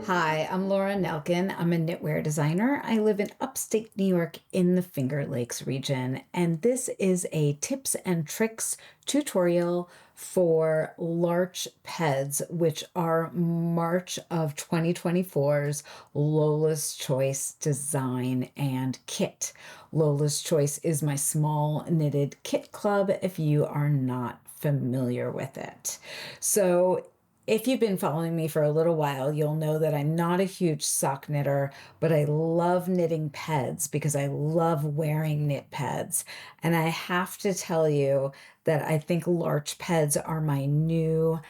Hi, I'm Laura Nelkin. I'm a knitwear designer. I live in upstate New York in the Finger Lakes region, and this is a tips and tricks tutorial for Larch Peds, which are March of 2024's Lola's Choice design and kit. Lola's Choice is my small knitted kit club if you are not familiar with it. So if you've been following me for a little while, you'll know that I'm not a huge sock knitter, but I love knitting peds because I love wearing knit peds. And I have to tell you that I think Larch Peds are my new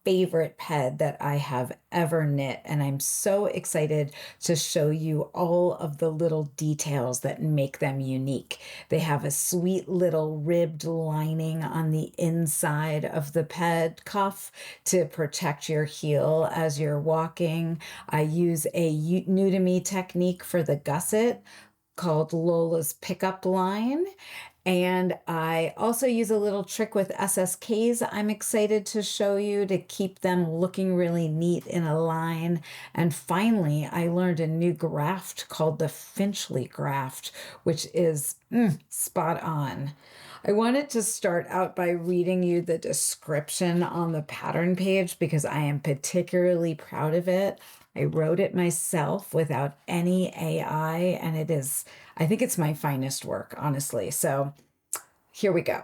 favorite ped that I have ever knit. And I'm so excited to show you all of the little details that make them unique. They have a sweet little ribbed lining on the inside of the ped cuff to protect your heel as you're walking. I use a new to me technique for the gusset called Lola's pickup line. And I also use a little trick with SSKs I'm excited to show you to keep them looking really neat in a line. And finally, I learned a new graft called the Finchley Graft, which is spot on. I wanted to start out by reading you the description on the pattern page because I am particularly proud of it. I wrote it myself without any AI, and I think it's my finest work, honestly. So here we go.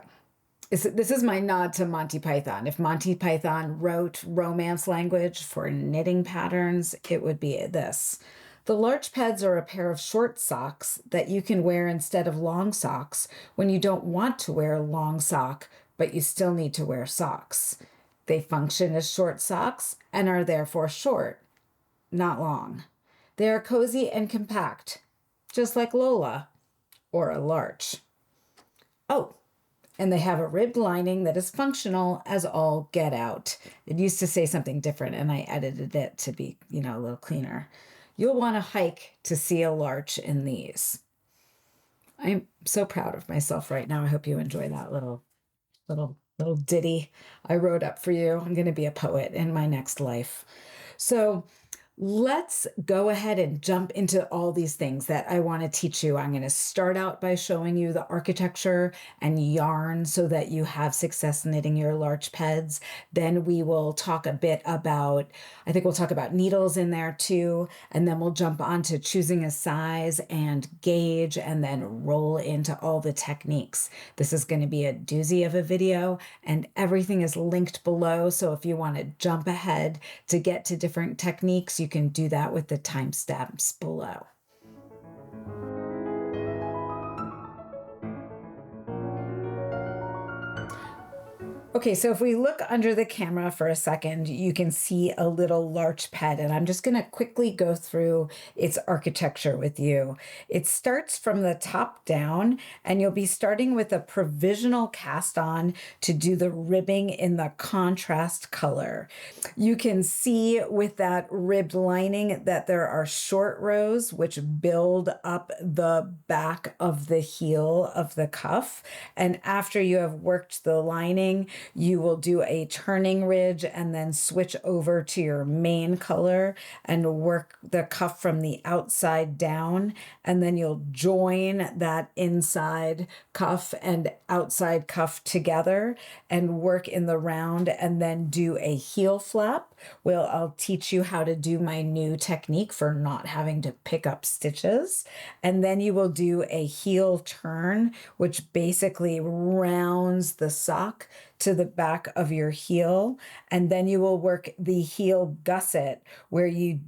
This is my nod to Monty Python. If Monty Python wrote romance language for knitting patterns, it would be this. The Larch Peds are a pair of short socks that you can wear instead of long socks when you don't want to wear a long sock, but you still need to wear socks. They function as short socks and are therefore short, not long. They are cozy and compact, just like Lola or a larch. Oh, and they have a ribbed lining that is functional as all get out. It used to say something different, and I edited it to be, a little cleaner. You'll want to hike to see a larch in these. I'm so proud of myself right now. I hope you enjoy that little ditty I wrote up for you. I'm going to be a poet in my next life. So let's go ahead and jump into all these things that I want to teach you. I'm going to start out by showing you the architecture and yarn so that you have success knitting your Larch Peds. Then we will talk a bit about, I think we'll talk about needles in there too. And then we'll jump on to choosing a size and gauge and then roll into all the techniques. This is going to be a doozy of a video and everything is linked below. So if you want to jump ahead to get to different techniques, you can do that with the timestamps below. Okay, so if we look under the camera for a second, you can see a little larch ped, and I'm just going to quickly go through its architecture with you. It starts from the top down, and you'll be starting with a provisional cast on to do the ribbing in the contrast color. You can see with that ribbed lining that there are short rows which build up the back of the heel of the cuff, and after you have worked the lining, you will do a turning ridge and then switch over to your main color and work the cuff from the outside down. And then you'll join that inside cuff and outside cuff together and work in the round and then do a heel flap. Well, I'll teach you how to do my new technique for not having to pick up stitches. And then you will do a heel turn, which basically rounds the sock to the back of your heel, and then you will work the heel gusset where you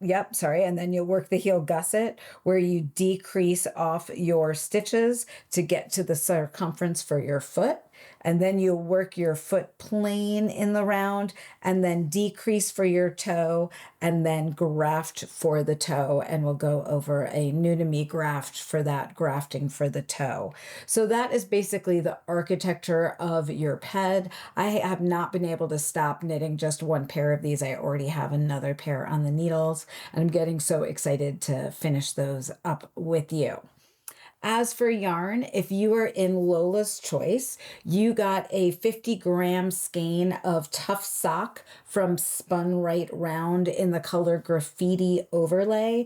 and then you'll work the heel gusset where you decrease off your stitches to get to the circumference for your foot. And then you'll work your foot plain in the round and then decrease for your toe and then graft for the toe. And we'll go over a new to me graft for that grafting for the toe. So that is basically the architecture of your ped. I have not been able to stop knitting just one pair of these. I already have another pair on the needles, and I'm getting so excited to finish those up with you. As for yarn, if you are in Lola's Choice, you got a 50-gram skein of Tough Sock from Spun Right Round in the color Graffiti Overlay.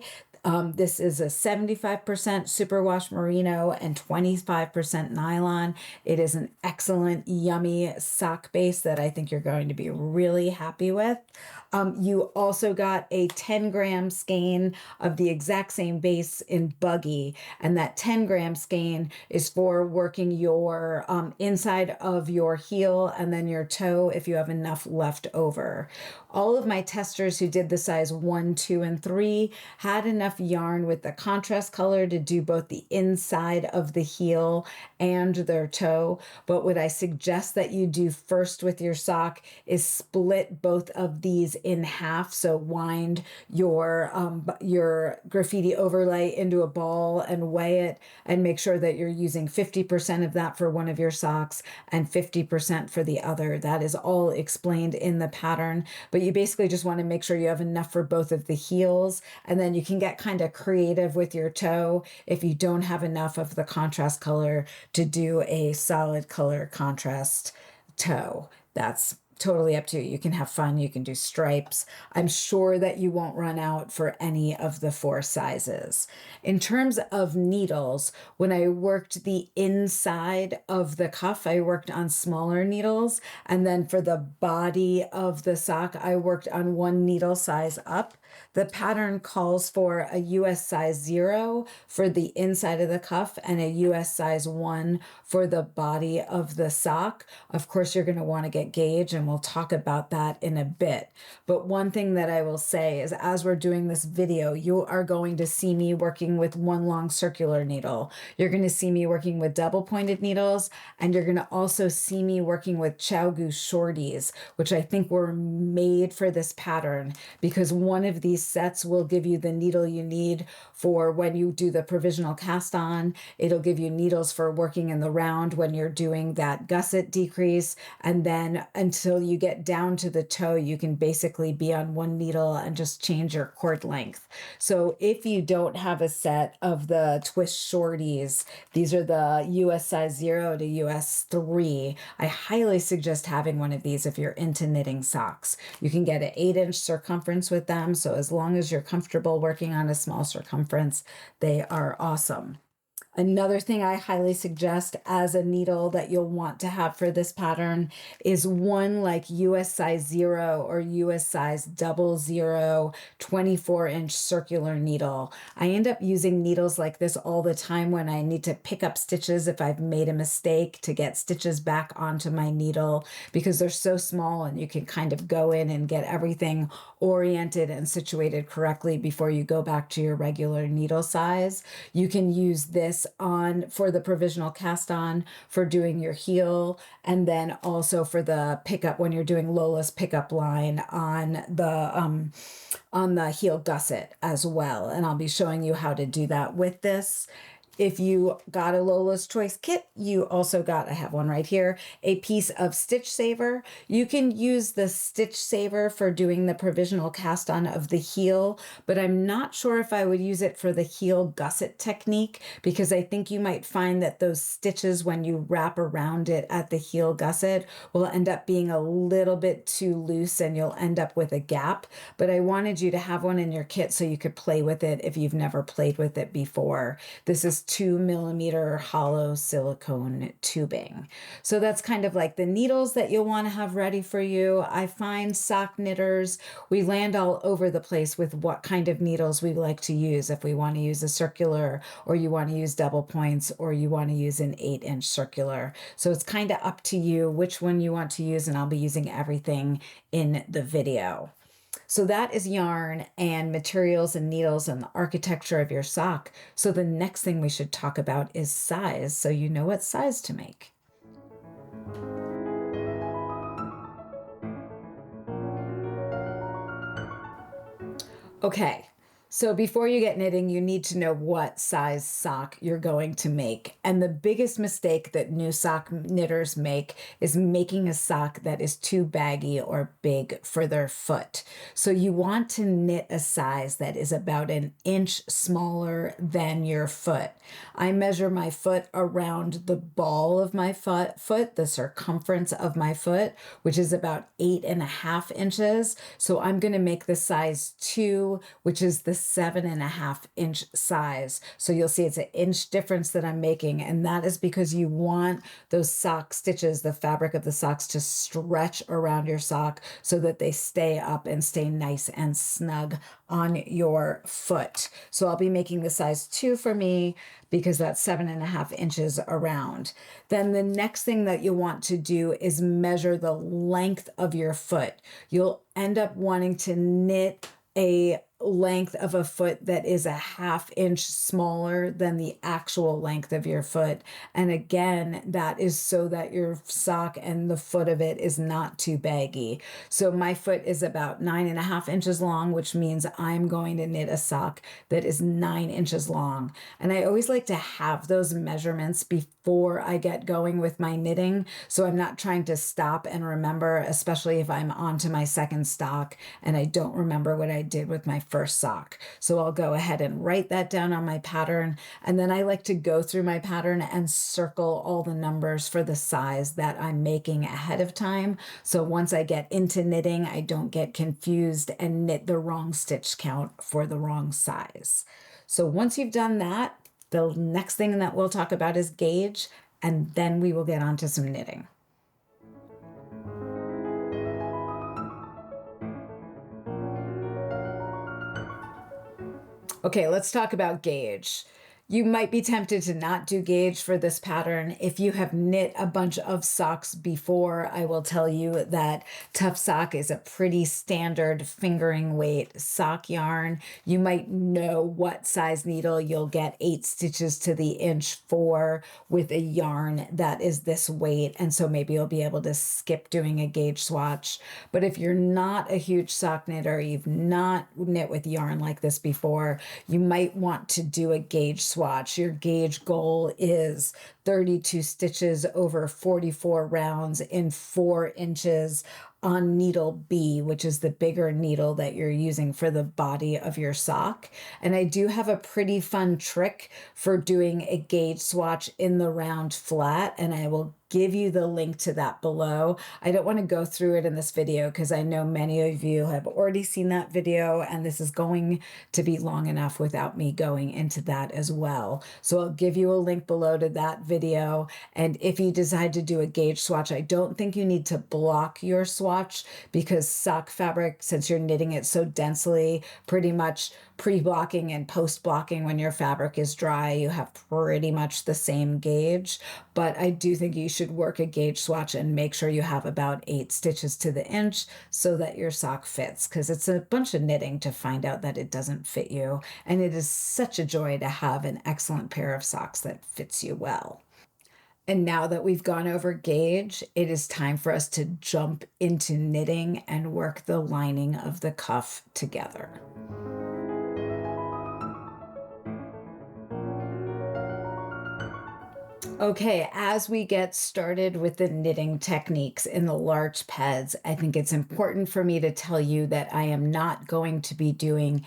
This is a 75% superwash merino and 25% nylon. It is an excellent, yummy sock base that I think you're going to be really happy with. You also got a 10-gram skein of the exact same base in Buggy, and that 10-gram skein is for working your inside of your heel and then your toe if you have enough left over. All of my testers who did the size 1, 2, and 3 had enough yarn with the contrast color to do both the inside of the heel and their toe. But what I suggest that you do first with your sock is split both of these in half. So wind your graffiti overlay into a ball and weigh it, and make sure that you're using 50% of that for one of your socks and 50% for the other. That is all explained in the pattern, but you basically just want to make sure you have enough for both of the heels, and then you can get kind of creative with your toe if you don't have enough of the contrast color to do a solid color contrast toe. That's totally up to you. You can have fun. You can do stripes. I'm sure that you won't run out for any of the 4 sizes. In terms of needles, when I worked the inside of the cuff, I worked on smaller needles. And then for the body of the sock, I worked on 1 needle size up. The pattern calls for a US size 0 for the inside of the cuff and a US size 1 for the body of the sock. Of course, you're going to want to get gauge, and we'll talk about that in a bit. But one thing that I will say is, as we're doing this video, you are going to see me working with 1 long circular needle. You're going to see me working with double pointed needles, and you're going to also see me working with Chow Goose shorties, which I think were made for this pattern, because one of these sets will give you the needle you need for when you do the provisional cast on. It'll give you needles for working in the round when you're doing that gusset decrease, and then until you get down to the toe, you can basically be on 1 needle and just change your cord length. So if you don't have a set of the twist shorties, these are the US size 0 to US 3. I highly suggest having one of these if you're into knitting socks. You can get an 8-inch circumference with them, so as long as you're comfortable working on a small circumference, they are awesome. Another thing I highly suggest as a needle that you'll want to have for this pattern is one like US size 0 or US size 00 24-inch circular needle. I end up using needles like this all the time when I need to pick up stitches if I've made a mistake to get stitches back onto my needle, because they're so small and you can kind of go in and get everything oriented and situated correctly before you go back to your regular needle size. You can use this on for the provisional cast on for doing your heel, and then also for the pickup when you're doing Lola's pickup line on the heel gusset as well. And I'll be showing you how to do that with this. If you got a Lola's Choice kit, you also got, I have one right here, a piece of Stitch Saver. You can use the Stitch Saver for doing the provisional cast on of the heel, but I'm not sure if I would use it for the heel gusset technique, because I think you might find that those stitches, when you wrap around it at the heel gusset, will end up being a little bit too loose and you'll end up with a gap. But I wanted you to have one in your kit so you could play with it if you've never played with it before. This is 2mm hollow silicone tubing. So that's kind of like the needles that you'll want to have ready for you. I find sock knitters, we land all over the place with what kind of needles we like to use. If we want to use a circular, or you want to use double points, or you want to use an 8-inch circular. So it's kind of up to you which one you want to use, and I'll be using everything in the video. So that is yarn and materials and needles and the architecture of your sock. So the next thing we should talk about is size, so you know what size to make. Okay, So before you get knitting, you need to know what size sock you're going to make. And the biggest mistake that new sock knitters make is making a sock that is too baggy or big for their foot. So you want to knit a size that is about an inch smaller than your foot. I measure my foot around the ball of my foot, the circumference of my foot, which is about 8.5 inches. So I'm going to make the size 2, which is the 7.5 inch size. So you'll see it's an inch difference that I'm making. And that is because you want those sock stitches, the fabric of the socks, to stretch around your sock so that they stay up and stay nice and snug on your foot. So I'll be making the size 2 for me because that's 7.5 inches around. Then the next thing that you want to do is measure the length of your foot. You'll end up wanting to knit a length of a foot that is 1/2 inch smaller than the actual length of your foot. And again, that is so that your sock and the foot of it is not too baggy. So my foot is about 9.5 inches long, which means I'm going to knit a sock that is 9 inches long. And I always like to have those measurements before I get going with my knitting, so I'm not trying to stop and remember, especially if I'm onto my second sock and I don't remember what I did with my first sock. So I'll go ahead and write that down on my pattern, and then I like to go through my pattern and circle all the numbers for the size that I'm making ahead of time. So once I get into knitting, I don't get confused and knit the wrong stitch count for the wrong size. So once you've done that, the next thing that we'll talk about is gauge, and then we will get on to some knitting. Okay, let's talk about gauge. You might be tempted to not do gauge for this pattern. If you have knit a bunch of socks before, I will tell you that tough sock is a pretty standard fingering weight sock yarn. You might know what size needle you'll get 8 stitches to the inch for with a yarn that is this weight. And so maybe you'll be able to skip doing a gauge swatch. But if you're not a huge sock knitter, you've not knit with yarn like this before, you might want to do a gauge swatch. Your gauge goal is 32 stitches over 44 rounds in 4 inches on needle B, which is the bigger needle that you're using for the body of your sock. And I do have a pretty fun trick for doing a gauge swatch in the round flat, and I will give you the link to that below. I don't want to go through it in this video because I know many of you have already seen that video, and this is going to be long enough without me going into that as well. So I'll give you a link below to that video. And if you decide to do a gauge swatch, I don't think you need to block your swatch because sock fabric, since you're knitting it so densely, pretty much pre-blocking and post-blocking when your fabric is dry, you have pretty much the same gauge. But I do think you should work a gauge swatch and make sure you have about 8 stitches to the inch so that your sock fits, because it's a bunch of knitting to find out that it doesn't fit you. And it is such a joy to have an excellent pair of socks that fits you well. And now that we've gone over gauge, it is time for us to jump into knitting and work the lining of the cuff together. Okay, as we get started with the knitting techniques in the Larch Peds, I think it's important for me to tell you that I am not going to be doing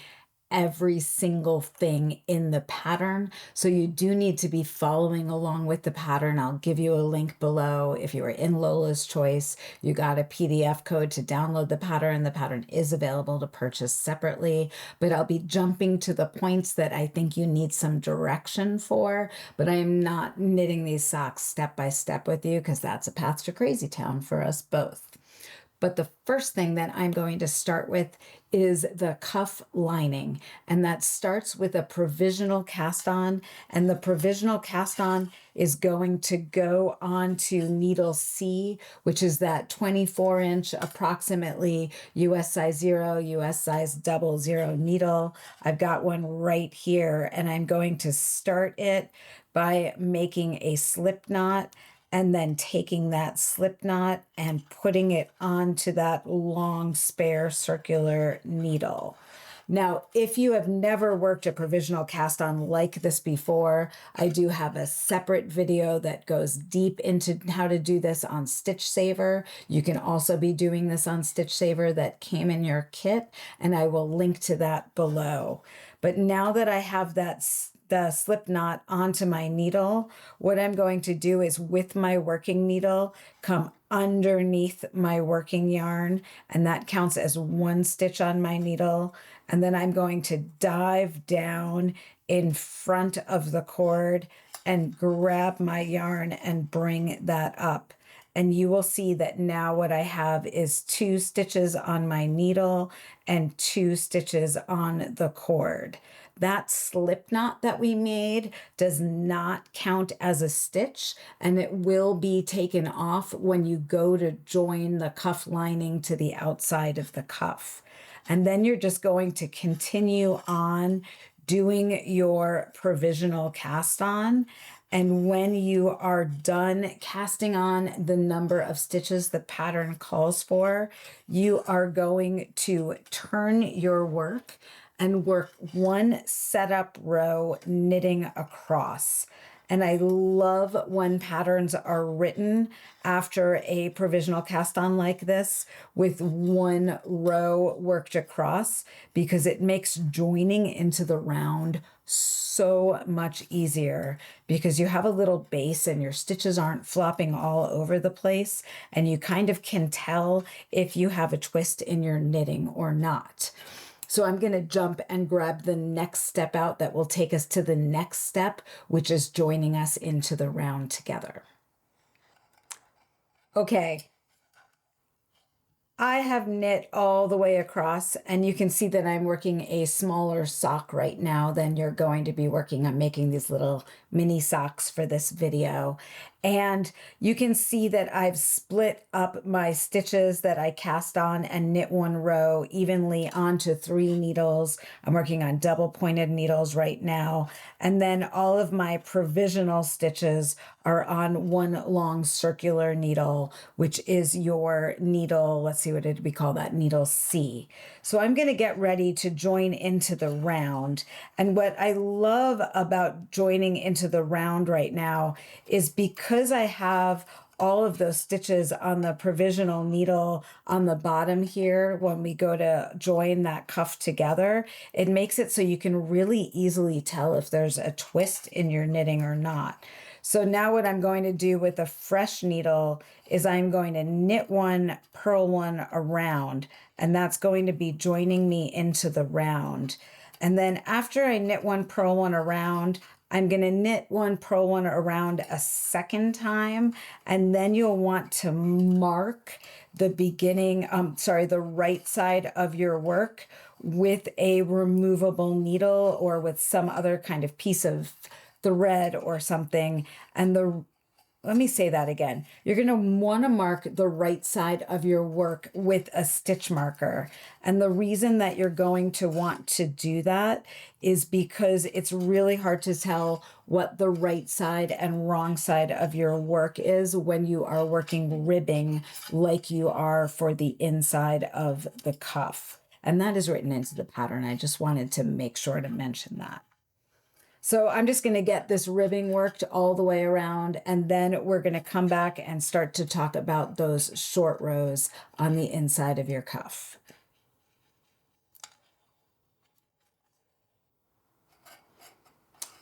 every single thing in the pattern. So you do need to be following along with the pattern. I'll give you a link below. If you are in Lola's Choice, you got a PDF code to download the pattern. The pattern is available to purchase separately, but I'll be jumping to the points that I think you need some direction for, but I am not knitting these socks step by step with you because that's a path to crazy town for us both. But the first thing that I'm going to start with is the cuff lining. And that starts with a provisional cast on. And the provisional cast on is going to go onto needle C, which is that 24-inch approximately US size 0, US size 00 needle. I've got one right here, and I'm going to start it by making a slip knot and then taking that slip knot and putting it onto that long spare circular needle. Now, if you have never worked a provisional cast on like this before, I do have a separate video that goes deep into how to do this on Stitch Saver. You can also be doing this on Stitch Saver that came in your kit, and I will link to that below. But now that I have the slip knot onto my needle, what I'm going to do is with my working needle, come underneath my working yarn, and that counts as one stitch on my needle. And then I'm going to dive down in front of the cord and grab my yarn and bring that up. And you will see that now what I have is 2 stitches on my needle and 2 stitches on the cord. That slip knot that we made does not count as a stitch, and it will be taken off when you go to join the cuff lining to the outside of the cuff. And then you're just going to continue on doing your provisional cast on. And when you are done casting on the number of stitches the pattern calls for, you are going to turn your work and work 1 setup row knitting across. And I love when patterns are written after a provisional cast on like this with 1 row worked across, because it makes joining into the round so much easier, because you have a little base and your stitches aren't flopping all over the place, and you kind of can tell if you have a twist in your knitting or not. So I'm going to jump and grab the next step out that will take us to the next step, which is joining us into the round together. Okay. I have knit all the way across, and you can see that I'm working a smaller sock right now than you're going to be working. I'm making these little mini socks for this video. And you can see that I've split up my stitches that I cast on and knit 1 row evenly onto 3 needles. I'm working on double pointed needles right now. And then all of my provisional stitches are on 1 long circular needle, which is your needle, let's see, what did we call that? Needle C. So I'm going to get ready to join into the round. And what I love about joining into the round right now is because I have all of those stitches on the provisional needle on the bottom here, when we go to join that cuff together, it makes it so you can really easily tell if there's a twist in your knitting or not. So now what I'm going to do with a fresh needle is I'm going to knit 1, purl 1 around, and that's going to be joining me into the round. And then after I knit 1, purl 1 around, I'm going to knit 1, purl 1 around a second time, and then you'll want to mark the beginning, the right side of your work with a removable needle or with some other kind of piece of thread or something. And let me say that again. You're going to want to mark the right side of your work with a stitch marker. And the reason that you're going to want to do that is because it's really hard to tell what the right side and wrong side of your work is when you are working ribbing like you are for the inside of the cuff. And that is written into the pattern. I just wanted to make sure to mention that. So I'm just going to get this ribbing worked all the way around, and then we're going to come back and start to talk about those short rows on the inside of your cuff.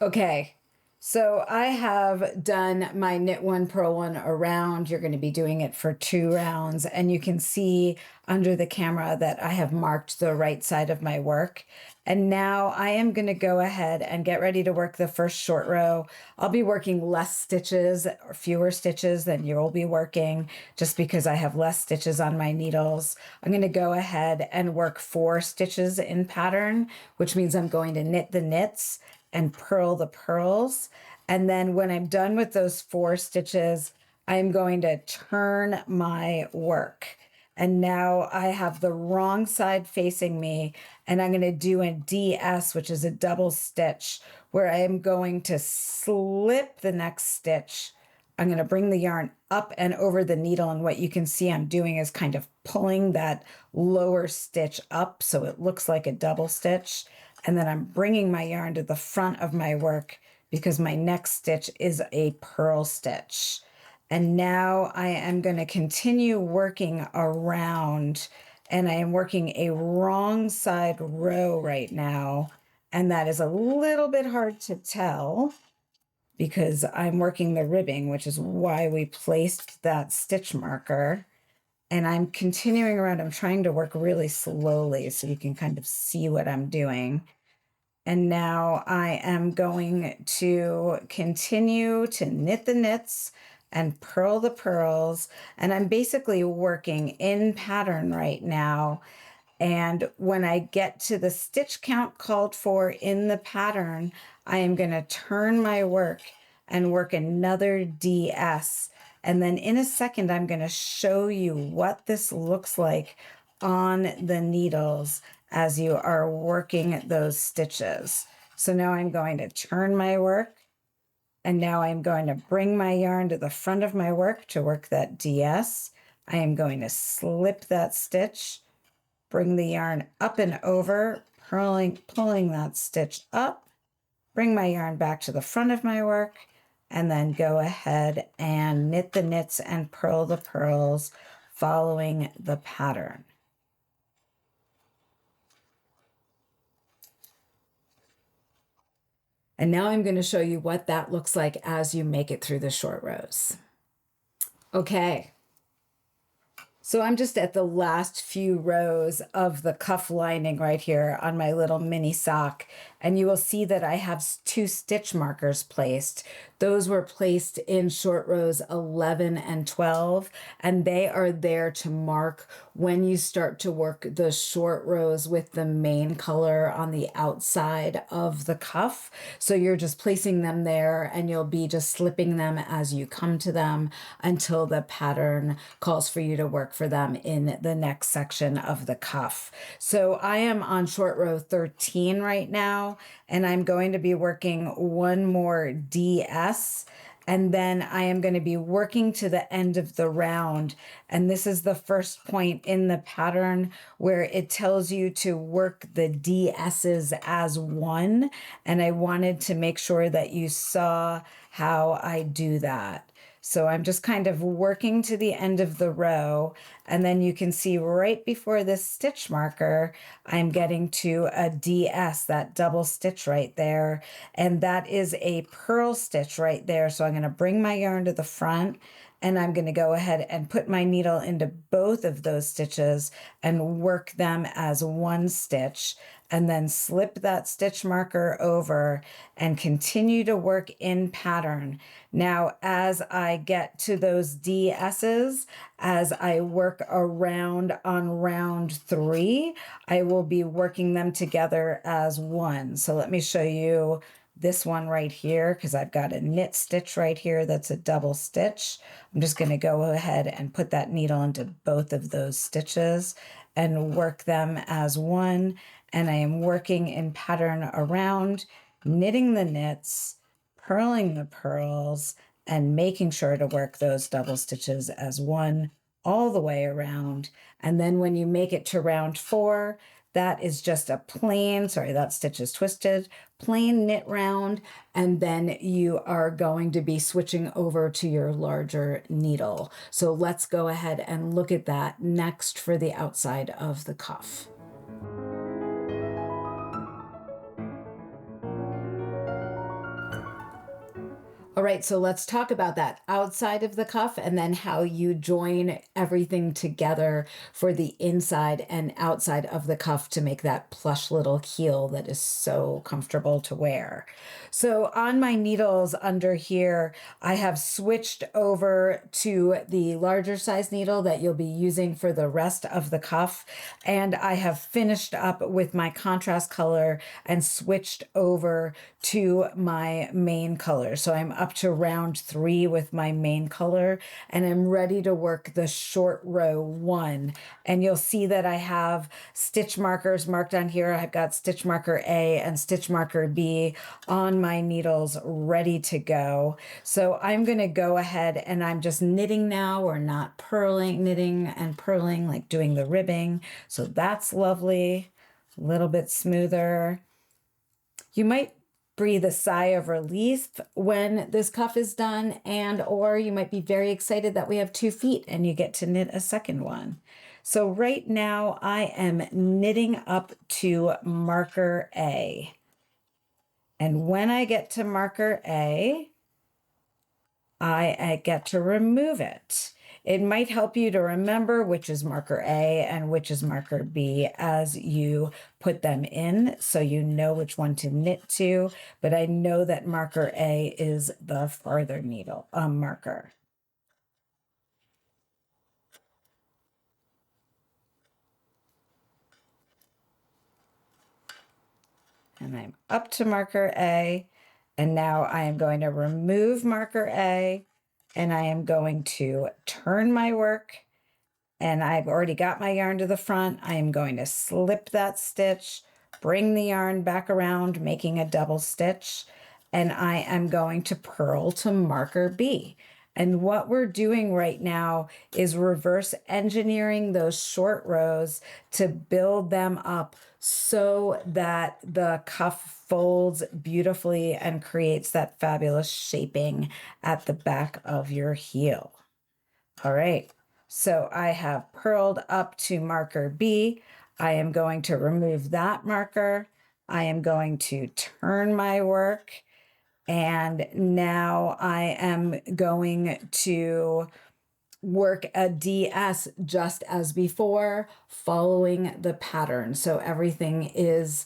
Okay, so I have done my knit 1, purl 1 around. You're going to be doing it for 2 rounds, and you can see under the camera that I have marked the right side of my work. And now I am going to go ahead and get ready to work the first short row. I'll be working less stitches or fewer stitches than you'll be working, just because I have less stitches on my needles. I'm going to go ahead and work 4 stitches in pattern, which means I'm going to knit the knits and purl the purls. And then when I'm done with those 4 stitches, I'm going to turn my work. And now I have the wrong side facing me, and I'm going to do a DS, which is a double stitch, where I am going to slip the next stitch I'm going to bring the yarn up and over the needle, and what you can see I'm doing is kind of pulling that lower stitch up so it looks like a double stitch, and then I'm bringing my yarn to the front of my work because my next stitch is a purl stitch. And now I am going to continue working around, and I am working a wrong side row right now, and that is a little bit hard to tell because I'm working the ribbing, which is why we placed that stitch marker. And I'm continuing around. I'm trying to work really slowly so you can kind of see what I'm doing. And now I am going to continue to knit the knits and purl the purls. And I'm basically working in pattern right now. And when I get to the stitch count called for in the pattern, I am going to turn my work and work another DS. And then in a second, I'm going to show you what this looks like on the needles as you are working those stitches. So now I'm going to turn my work, and now I'm going to bring my yarn to the front of my work to work that DS. I am going to slip that stitch, bring the yarn up and over, pulling that stitch up, bring my yarn back to the front of my work, and then go ahead and knit the knits and purl the purls following the pattern. And now I'm going to show you what that looks like as you make it through the short rows. Okay. So I'm just at the last few rows of the cuff lining right here on my little mini sock, and you will see that I have 2 stitch markers placed. Those were placed in short rows 11 and 12, and they are there to mark when you start to work the short rows with the main color on the outside of the cuff. So you're just placing them there, and you'll be just slipping them as you come to them until the pattern calls for you to work for them in the next section of the cuff. So I am on short row 13 right now, and I'm going to be working one more DS, and then I am going to be working to the end of the round. And this is the first point in the pattern where it tells you to work the DS's as one. And I wanted to make sure that you saw how I do that. So I'm just kind of working to the end of the row, and then you can see right before this stitch marker, I'm getting to a DS, that double stitch right there, and that is a purl stitch right there. So I'm going to bring my yarn to the front, and I'm going to go ahead and put my needle into both of those stitches and work them as one stitch, and then slip that stitch marker over and continue to work in pattern. Now, as I get to those DS's, as I work around on round 3, I will be working them together as one. So let me show you this one right here, because I've got a knit stitch right here that's a double stitch. I'm just going to go ahead and put that needle into both of those stitches and work them as one. And I am working in pattern around, knitting the knits, purling the purls, and making sure to work those double stitches as one all the way around. And then when you make it to round 4, that is just a plain, sorry, that stitch is twisted, plain knit round, and then you are going to be switching over to your larger needle. So let's go ahead and look at that next for the outside of the cuff. All right, so let's talk about that outside of the cuff and then how you join everything together for the inside and outside of the cuff to make that plush little heel that is so comfortable to wear. So on my needles under here, I have switched over to the larger size needle that you'll be using for the rest of the cuff. And I have finished up with my contrast color and switched over to my main color. So I'm up to round 3 with my main color, and I'm ready to work the short row 1. And you'll see that I have stitch markers marked on here. I've got stitch marker A and stitch marker B on my needles ready to go. So I'm going to go ahead and I'm just knitting now, or not purling, knitting and purling, like doing the ribbing. So that's lovely, a little bit smoother. You might breathe a sigh of relief when this cuff is done, and or you might be very excited that we have 2 feet and you get to knit a second one. So right now I am knitting up to marker A. And when I get to marker A, I get to remove it. It might help you to remember which is marker A and which is marker B as you put them in, so you know which one to knit to, but I know that marker A is the farther needle marker. And I'm up to marker A, and now I am going to remove marker A, and I am going to turn my work, and I've already got my yarn to the front. I am going to slip that stitch, bring the yarn back around, making a double stitch, and I am going to purl to marker B. And what we're doing right now is reverse engineering those short rows to build them up so that the cuff folds beautifully and creates that fabulous shaping at the back of your heel. All right, so I have purled up to marker B. I am going to remove that marker. I am going to turn my work, and now I am going to work a DS just as before, following the pattern. So everything is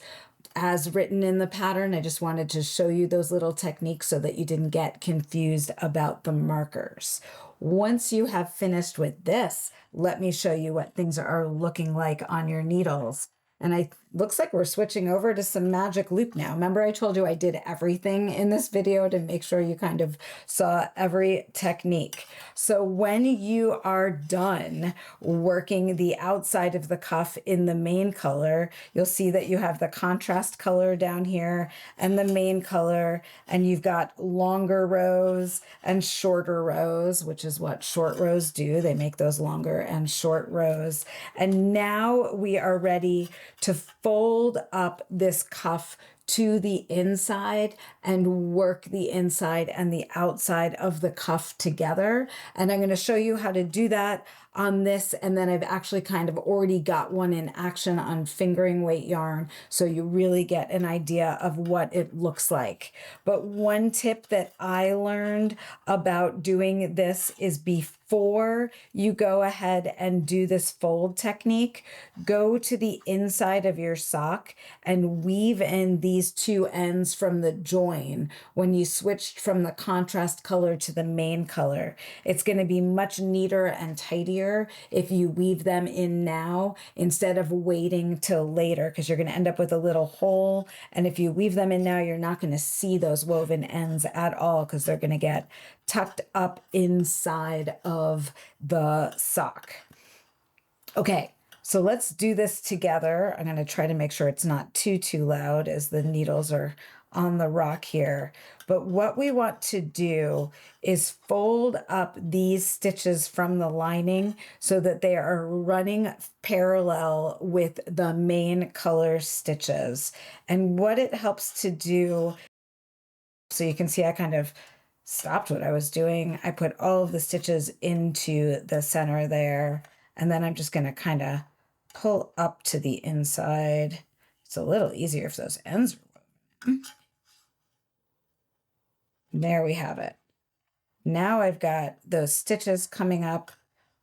as written in the pattern. I just wanted to show you those little techniques so that you didn't get confused about the markers. Once you have finished with this, let me show you what things are looking like on your needles. And looks like we're switching over to some magic loop now. Remember I told you I did everything in this video to make sure you kind of saw every technique. So when you are done working the outside of the cuff in the main color, you'll see that you have the contrast color down here and the main color, and you've got longer rows and shorter rows, which is what short rows do. They make those longer and short rows. And now we are ready to fold up this cuff to the inside and work the inside and the outside of the cuff together. And I'm going to show you how to do that on this, and then I've actually kind of already got one in action on fingering weight yarn, so you really get an idea of what it looks like. But one tip that I learned about doing this is before you go ahead and do this fold technique, go to the inside of your sock and weave in these 2 ends from the join when you switched from the contrast color to the main color. It's going to be much neater and tidier if you weave them in now instead of waiting till later, because you're going to end up with a little hole. And if you weave them in now, you're not going to see those woven ends at all because they're going to get tucked up inside of the sock. Okay, so let's do this together. I'm going to try to make sure it's not too loud as the needles are on the rock here. But what we want to do is fold up these stitches from the lining so that they are running parallel with the main color stitches. And what it helps to do, so you can see I kind of stopped what I was doing. I put all of the stitches into the center there, and then I'm just going to kind of pull up to the inside. It's a little easier if those ends are woven. There we have it. Now I've got those stitches coming up,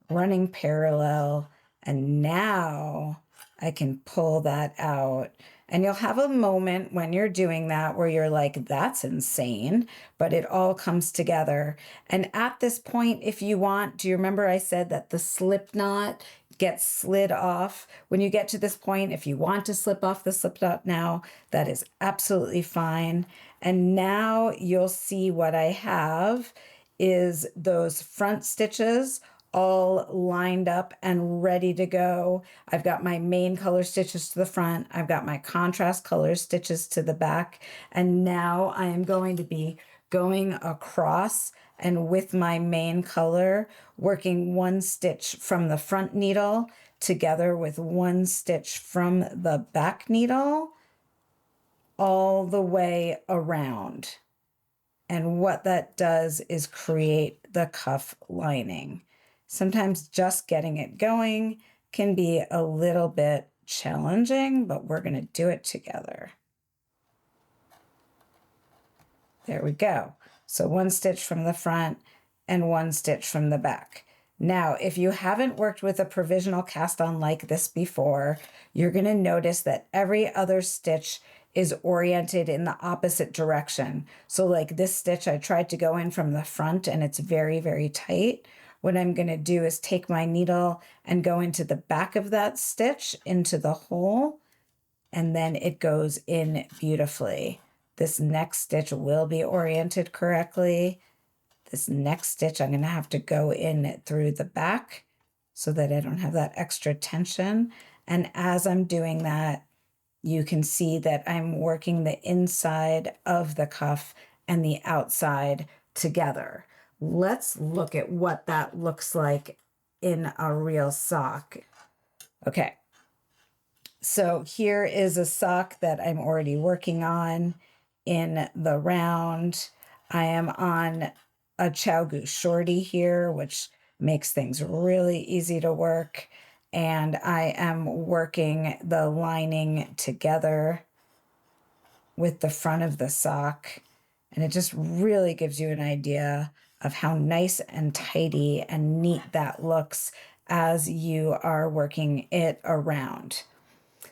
running parallel, and now I can pull that out. And you'll have a moment when you're doing that where you're like, that's insane, but it all comes together. And at this point, if you want, do you remember I said that the slip knot get slid off. When you get to this point, if you want to slip off the slip knot now, that is absolutely fine. And now you'll see what I have is those front stitches all lined up and ready to go. I've got my main color stitches to the front. I've got my contrast color stitches to the back. And now I am going to be going across and with my main color, working one stitch from the front needle together with one stitch from the back needle all the way around. And what that does is create the cuff lining. Sometimes just getting it going can be a little bit challenging, but we're going to do it together. There we go. So one stitch from the front and one stitch from the back. Now, if you haven't worked with a provisional cast on like this before, you're going to notice that every other stitch is oriented in the opposite direction. So like this stitch, I tried to go in from the front and it's very, very tight. What I'm going to do is take my needle and go into the back of that stitch into the hole, and then it goes in beautifully. This next stitch will be oriented correctly. This next stitch, I'm going to have to go in through the back so that I don't have that extra tension. And as I'm doing that, you can see that I'm working the inside of the cuff and the outside together. Let's look at what that looks like in a real sock. Okay, so here is a sock that I'm already working on in the round. I am on a Chow Goose shorty here, which makes things really easy to work. And I am working the lining together with the front of the sock. And it just really gives you an idea of how nice and tidy and neat that looks as you are working it around.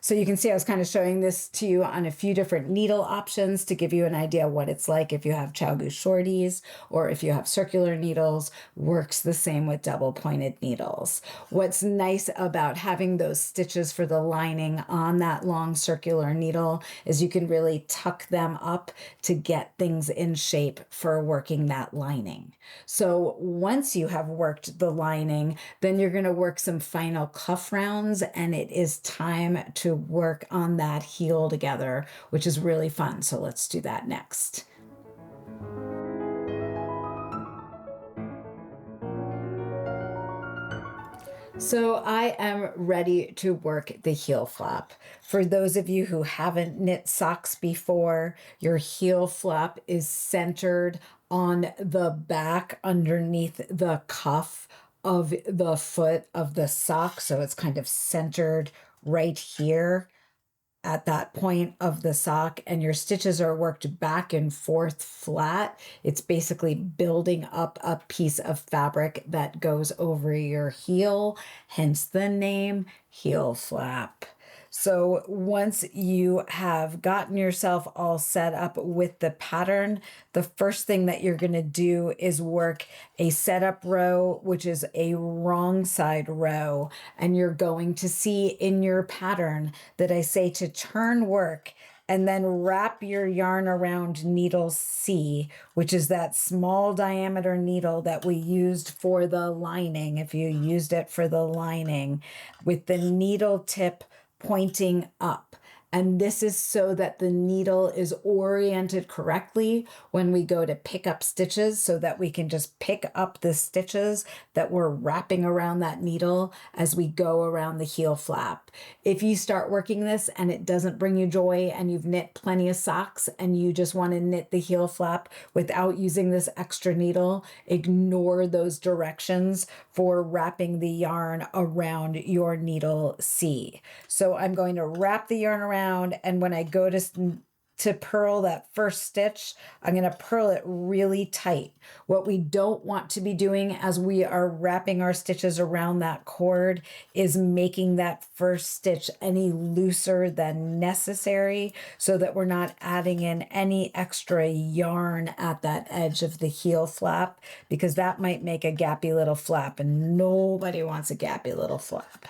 So you can see I was kind of showing this to you on a few different needle options to give you an idea what it's like if you have Chow Goose shorties or if you have circular needles. Works the same with double pointed needles. What's nice about having those stitches for the lining on that long circular needle is you can really tuck them up to get things in shape for working that lining. So once you have worked the lining, then you're going to work some final cuff rounds, and it is time to work on that heel together, which is really fun. So let's do that next. So I am ready to work the heel flap. For those of you who haven't knit socks before, your heel flap is centered on the back underneath the cuff of the foot of the sock. So it's kind of centered right here at that point of the sock, and your stitches are worked back and forth flat. It's basically building up a piece of fabric that goes over your heel, hence the name heel flap. So once you have gotten yourself all set up with the pattern, the first thing that you're going to do is work a setup row, which is a wrong side row. And you're going to see in your pattern that I say to turn work and then wrap your yarn around needle C, which is that small diameter needle that we used for the lining, if you used it for the lining, with the needle tip pointing up. And this is so that the needle is oriented correctly when we go to pick up stitches, so that we can just pick up the stitches that we're wrapping around that needle as we go around the heel flap. If you start working this and it doesn't bring you joy, and you've knit plenty of socks and you just want to knit the heel flap without using this extra needle, ignore those directions for wrapping the yarn around your needle C. So I'm going to wrap the yarn around, and when I go to to purl that first stitch, I'm going to purl it really tight. What we don't want to be doing as we are wrapping our stitches around that cord is making that first stitch any looser than necessary so that we're not adding in any extra yarn at that edge of the heel flap, because that might make a gappy little flap, and nobody wants a gappy little flap.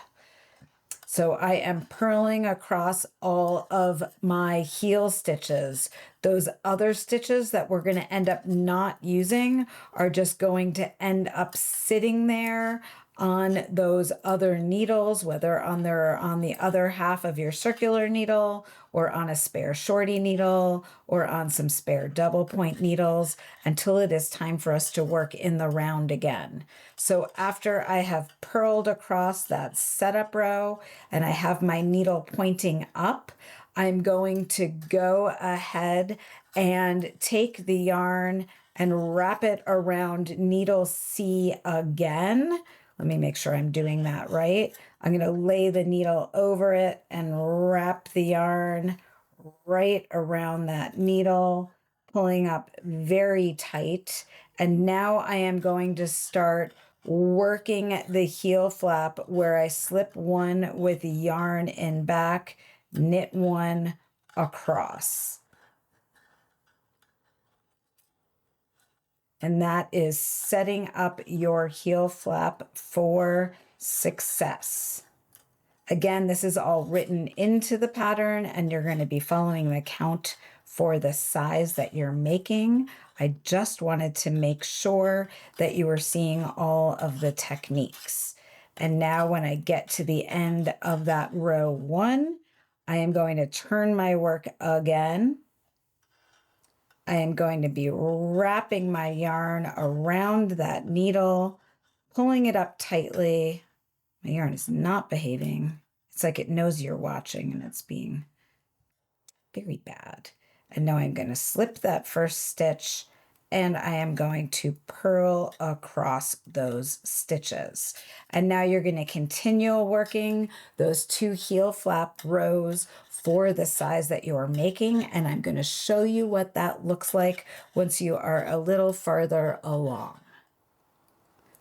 So I am purling across all of my heel stitches. Those other stitches that we're going to end up not using are just going to end up sitting there on those other needles, whether on the other half of your circular needle or on a spare shorty needle or on some spare double point needles, until it is time for us to work in the round again. So after I have purled across that setup row and I have my needle pointing up, I'm going to go ahead and take the yarn and wrap it around needle C again. Let me make sure I'm doing that right. I'm going to lay the needle over it and wrap the yarn right around that needle, pulling up very tight. And now I am going to start working the heel flap where I slip one with yarn in back, knit one across. And that is setting up your heel flap for success. Again, this is all written into the pattern and you're going to be following the count for the size that you're making. I just wanted to make sure that you were seeing all of the techniques. And now when I get to the end of that row 1, I am going to turn my work again. I am going to be wrapping my yarn around that needle, pulling it up tightly. My yarn is not behaving. It's like it knows you're watching and it's being very bad. And now I'm going to slip that first stitch and I am going to purl across those stitches. And now you're going to continue working those 2 heel flap rows for the size that you're making. And I'm going to show you what that looks like once you are a little farther along.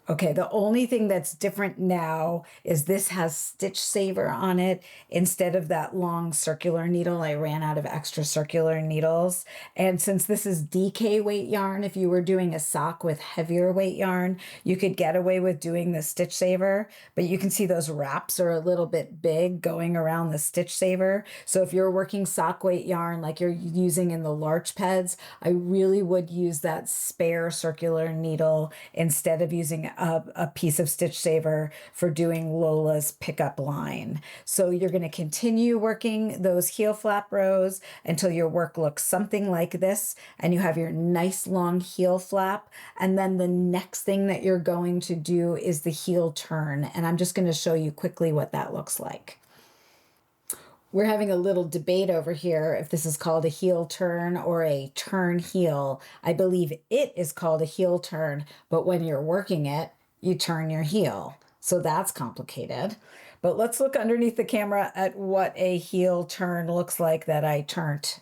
Okay, the only thing that's different now is this has stitch saver on it instead of that long circular needle. I ran out of extra circular needles. And since this is DK weight yarn, if you were doing a sock with heavier weight yarn, you could get away with doing the stitch saver, but you can see those wraps are a little bit big going around the stitch saver. So if you're working sock weight yarn like you're using in the Larch Peds, I really would use that spare circular needle instead of using a piece of stitch saver for doing Lola's pickup line. So you're going to continue working those heel flap rows until your work looks something like this and you have your nice long heel flap. And then the next thing that you're going to do is the heel turn. And I'm just going to show you quickly what that looks like. We're having a little debate over here if this is called a heel turn or a turn heel. I believe it is called a heel turn, but when you're working it, you turn your heel. So that's complicated. But let's look underneath the camera at what a heel turn looks like that I turned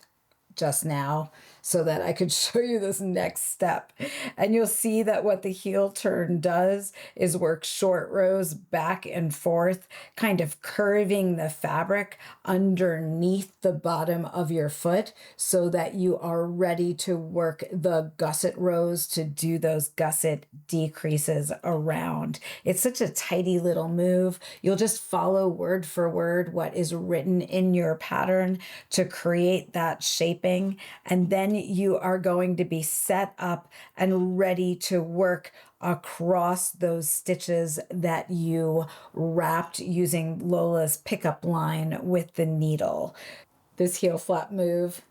just now so that I could show you this next step. And you'll see that what the heel turn does is work short rows back and forth, kind of curving the fabric underneath the bottom of your foot so that you are ready to work the gusset rows to do those gusset decreases around. It's such a tidy little move. You'll just follow word for word what is written in your pattern to create that shaping, and then you are going to be set up and ready to work across those stitches that you wrapped using Lola's pickup line with the needle. This heel flap move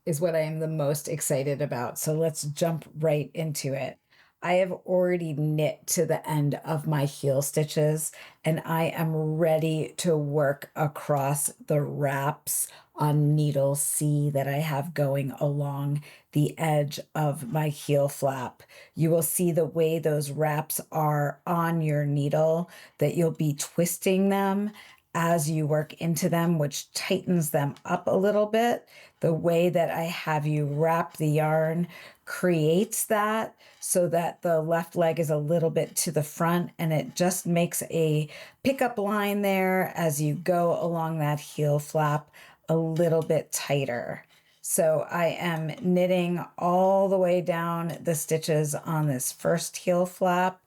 is what I am the most excited about. So let's jump right into it. I have already knit to the end of my heel stitches and I am ready to work across the wraps on needle C that I have going along the edge of my heel flap. You will see the way those wraps are on your needle that you'll be twisting them as you work into them, which tightens them up a little bit. The way that I have you wrap the yarn creates that so that the left leg is a little bit to the front, and it just makes a pickup line there as you go along that heel flap a little bit tighter. So I am knitting all the way down the stitches on this first heel flap.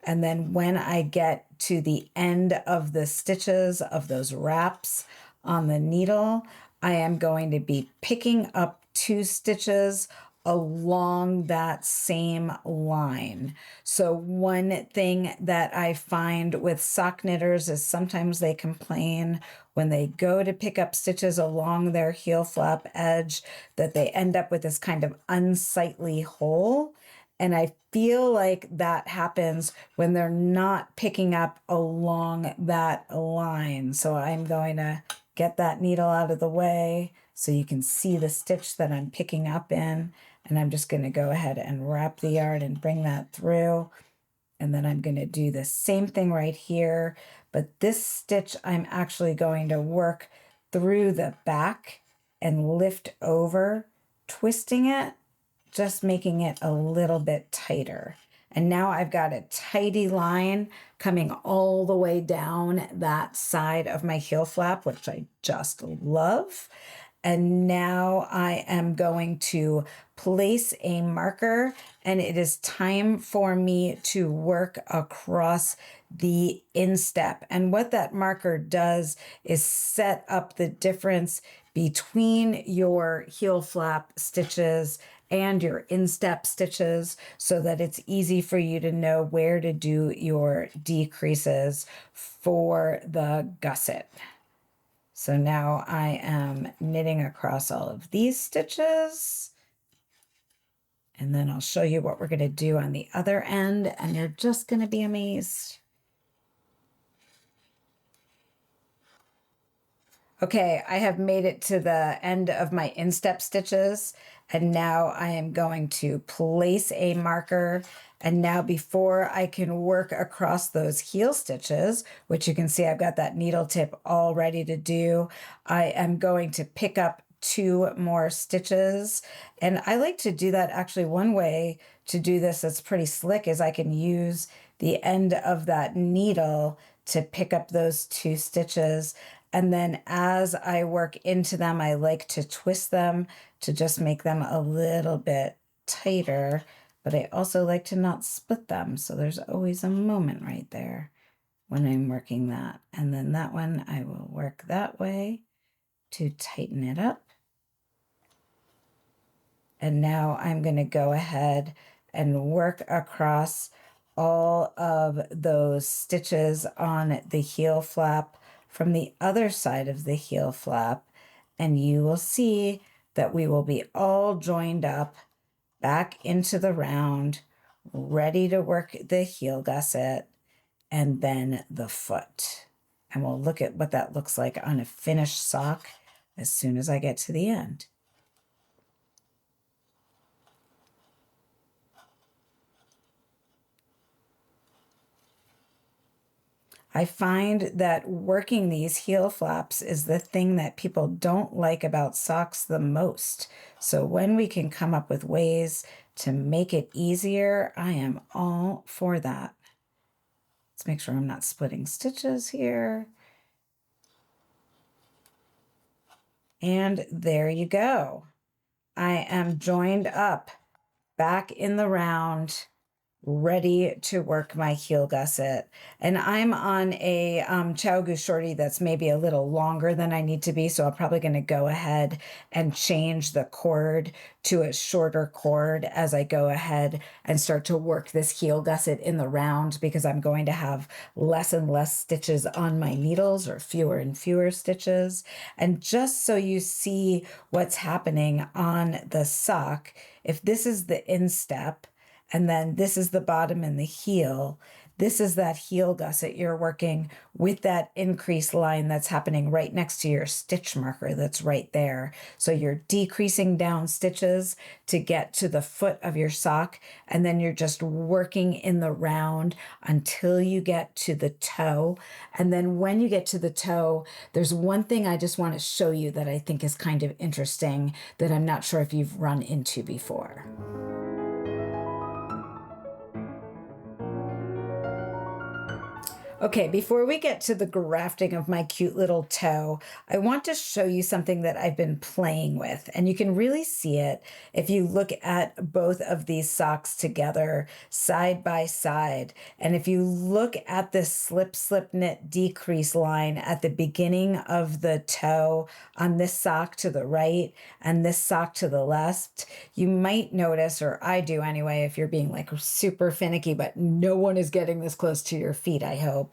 And then when I get to the end of the stitches of those wraps on the needle, I am going to be picking up 2 stitches along that same line. So one thing that I find with sock knitters is sometimes they complain when they go to pick up stitches along their heel flap edge that they end up with this kind of unsightly hole. And I feel like that happens when they're not picking up along that line. So I'm going to get that needle out of the way so you can see the stitch that I'm picking up in. And I'm just going to go ahead and wrap the yarn and bring that through. And then I'm going to do the same thing right here. But this stitch, I'm actually going to work through the back and lift over, twisting it, just making it a little bit tighter. And now I've got a tidy line coming all the way down that side of my heel flap, which I just love. And now I am going to place a marker, and it is time for me to work across the instep. And what that marker does is set up the difference between your heel flap stitches and your instep stitches so that it's easy for you to know where to do your decreases for the gusset. So now I am knitting across all of these stitches, and then I'll show you what we're going to do on the other end, and you're just going to be amazed. Okay, I have made it to the end of my instep stitches, and now I am going to place a marker. And now before I can work across those heel stitches, which you can see I've got that needle tip all ready to do, I am going to pick up 2 more stitches. And I like to do that actually. One way to do this that's pretty slick is I can use the end of that needle to pick up those 2 stitches. And then as I work into them, I like to twist them to just make them a little bit tighter, but I also like to not split them. So there's always a moment right there when I'm working that. And then that one, I will work that way to tighten it up. And now I'm going to go ahead and work across all of those stitches on the heel flap from the other side of the heel flap, and you will see that we will be all joined up back into the round, ready to work the heel gusset and then the foot. And we'll look at what that looks like on a finished sock as soon as I get to the end. I find that working these heel flaps is the thing that people don't like about socks the most. So when we can come up with ways to make it easier, I am all for that. Let's make sure I'm not splitting stitches here. And there you go. I am joined up back in the round, ready to work my heel gusset. And I'm on a Chow Goose shorty that's maybe a little longer than I need to be. So I'm probably going to go ahead and change the cord to a shorter cord as I go ahead and start to work this heel gusset in the round, because I'm going to have less and less stitches on my needles, or fewer and fewer stitches. And just so you see what's happening on the sock, if this is the instep, and then this is the bottom and the heel, This is that heel gusset you're working with that increased line that's happening right next to your stitch marker that's right there. So you're decreasing down stitches to get to the foot of your sock, and then you're just working in the round until you get to the toe. And then when you get to the toe, there's one thing I just want to show you that I think is kind of interesting that I'm not sure if you've run into before. Okay, before we get to the grafting of my cute little toe, I want to show you something that I've been playing with. And you can really see it if you look at both of these socks together side by side. And if you look at this slip, slip, knit decrease line at the beginning of the toe on this sock to the right and this sock to the left, you might notice, or I do anyway, if you're being like super finicky, but no one is getting this close to your feet, I hope,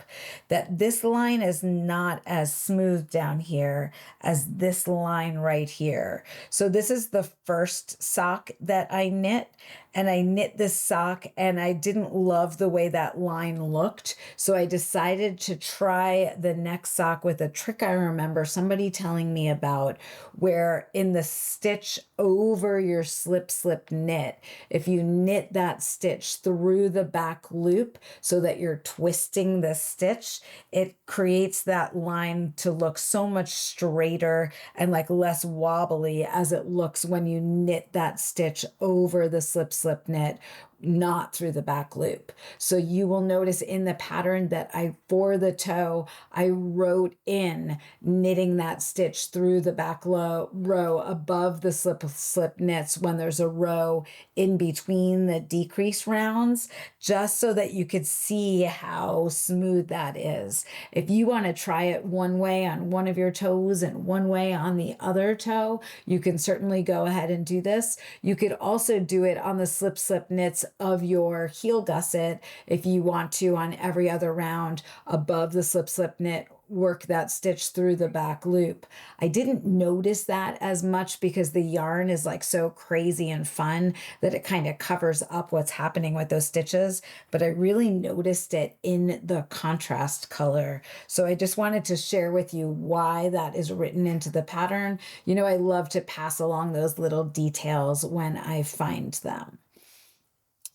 that this line is not as smooth down here as this line right here. So this is the first sock that I knit, and I knit this sock and I didn't love the way that line looked. So I decided to try the next sock with a trick I remember somebody telling me about, where in the stitch over your slip, slip, knit, if you knit that stitch through the back loop so that you're twisting the stitch, it creates that line to look so much straighter and like less wobbly as it looks when you knit that stitch over the slip, slip, knit, not through the back loop. So you will notice in the pattern that for the toe, I wrote in knitting that stitch through the back row above the slip, slip knits when there's a row in between the decrease rounds, just so that you could see how smooth that is. If you want to try it one way on one of your toes and one way on the other toe, you can certainly go ahead and do this. You could also do it on the slip, slip knits of your heel gusset if you want to, on every other round above the slip, slip knit, work that stitch through the back loop. I didn't notice that as much because the yarn is like so crazy and fun that it kind of covers up what's happening with those stitches, but I really noticed it in the contrast color. So I just wanted to share with you why that is written into the pattern. You know, I love to pass along those little details when I find them.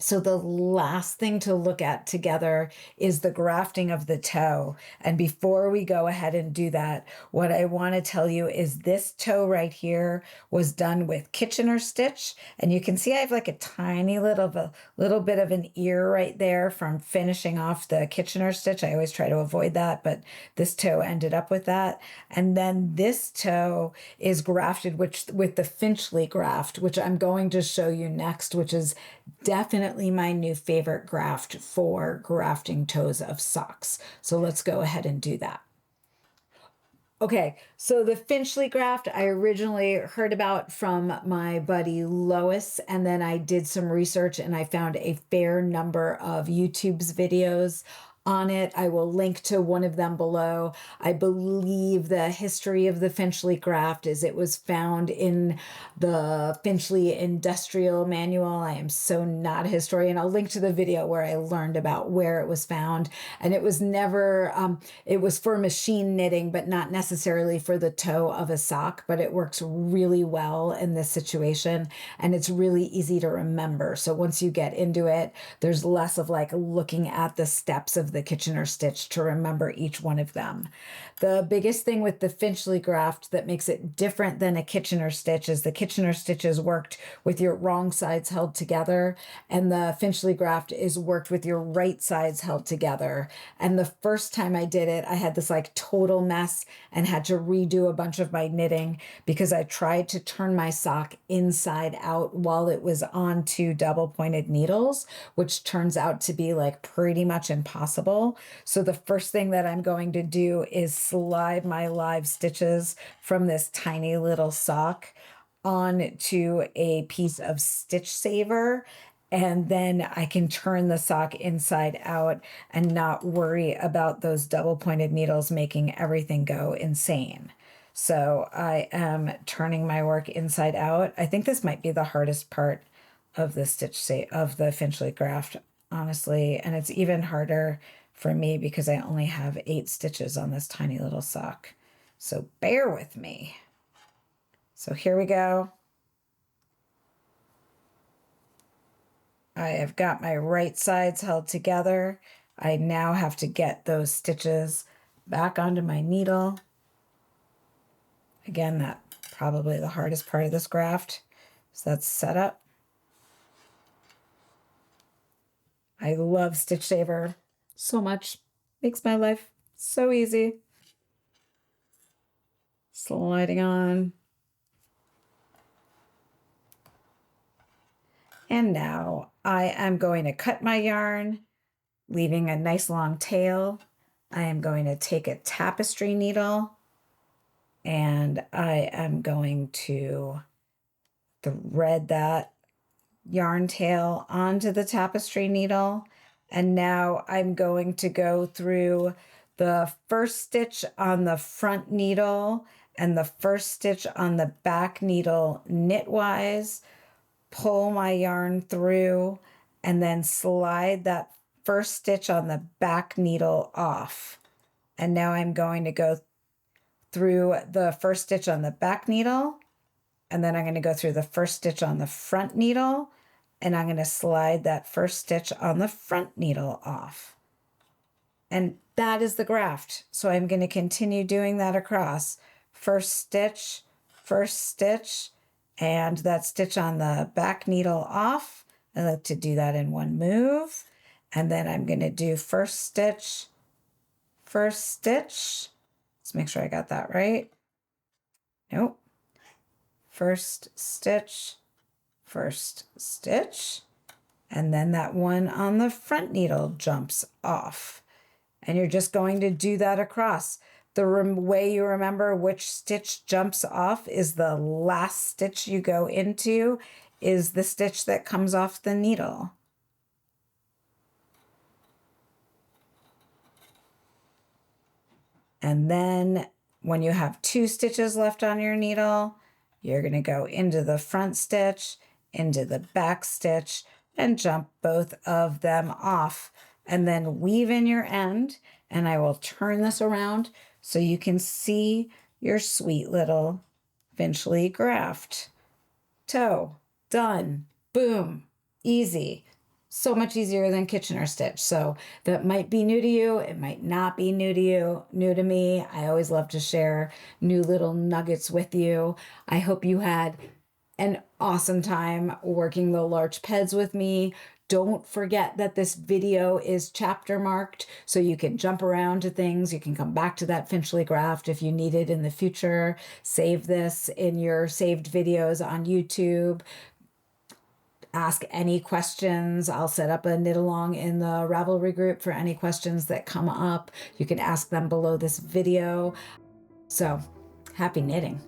So the last thing to look at together is the grafting of the toe. And before we go ahead and do that, what I want to tell you is this toe right here was done with Kitchener stitch. And you can see I have like a tiny little bit of an ear right there from finishing off the Kitchener stitch. I always try to avoid that, but this toe ended up with that. And then this toe is grafted with the Finchley Graft, which I'm going to show you next, which is definitely my new favorite graft for grafting toes of socks. So let's go ahead and do that. Okay, so the Finchley Graft I originally heard about from my buddy Lois, and then I did some research and I found a fair number of YouTube's videos on it. I will link to one of them below. I believe the history of the Finchley Graft is it was found in the Finchley Industrial Manual. I am so not a historian. I'll link to the video where I learned about where it was found. And it was never, it was for machine knitting, but not necessarily for the toe of a sock, but it works really well in this situation. And it's really easy to remember. So once you get into it, there's less of like looking at the steps of the Kitchener stitch to remember each one of them. The biggest thing with the Finchley Graft that makes it different than a Kitchener stitch is the Kitchener stitches worked with your wrong sides held together, and the Finchley Graft is worked with your right sides held together. And the first time I did it, I had this like total mess and had to redo a bunch of my knitting because I tried to turn my sock inside out while it was on two double pointed needles, which turns out to be like pretty much impossible. So the first thing that I'm going to do is slide my live stitches from this tiny little sock onto a piece of stitch saver, and then I can turn the sock inside out and not worry about those double pointed needles making everything go insane. So I am turning my work inside out. I think this might be the hardest part of the of the Finchley Graft. honestly. And it's even harder for me because I only have 8 stitches on this tiny little sock. So bear with me. So here we go. I have got my right sides held together. I now have to get those stitches back onto my needle. Again, that's probably the hardest part of this graft. So that's set up. I love Stitch Saver so much. Makes my life so easy. Sliding on. And now I am going to cut my yarn, leaving a nice long tail. I am going to take a tapestry needle and I am going to thread that yarn tail onto the tapestry needle. And now I'm going to go through the first stitch on the front needle and the first stitch on the back needle knitwise, pull my yarn through, and then slide that first stitch on the back needle off. And now I'm going to go through the first stitch on the back needle, and then I'm going to go through the first stitch on the front needle, and I'm going to slide that first stitch on the front needle off. And that is the graft. So I'm going to continue doing that across. First stitch, and that stitch on the back needle off. I like to do that in one move. And then I'm going to do first stitch. Let's make sure I got that right. Nope. First stitch, and then that one on the front needle jumps off. And you're just going to do that across. The way you remember which stitch jumps off is the last stitch you go into is the stitch that comes off the needle. And then when you have 2 stitches left on your needle, you're going to go into the front stitch, into the back stitch, and jump both of them off. And then weave in your end, and I will turn this around so you can see your sweet little Finchley Graft. Toe, done, boom, easy. So much easier than Kitchener stitch. So that might be new to you. It might not be new to you. New to me. I always love to share new little nuggets with you. I hope you had an awesome time working the Larch Peds with me. Don't forget that this video is chapter marked, so you can jump around to things. You can come back to that Finchley Graft if you need it in the future. Save this in your saved videos on YouTube. Ask any questions. I'll set up a knit along in the Ravelry group for any questions that come up. You can ask them below this video. So happy knitting.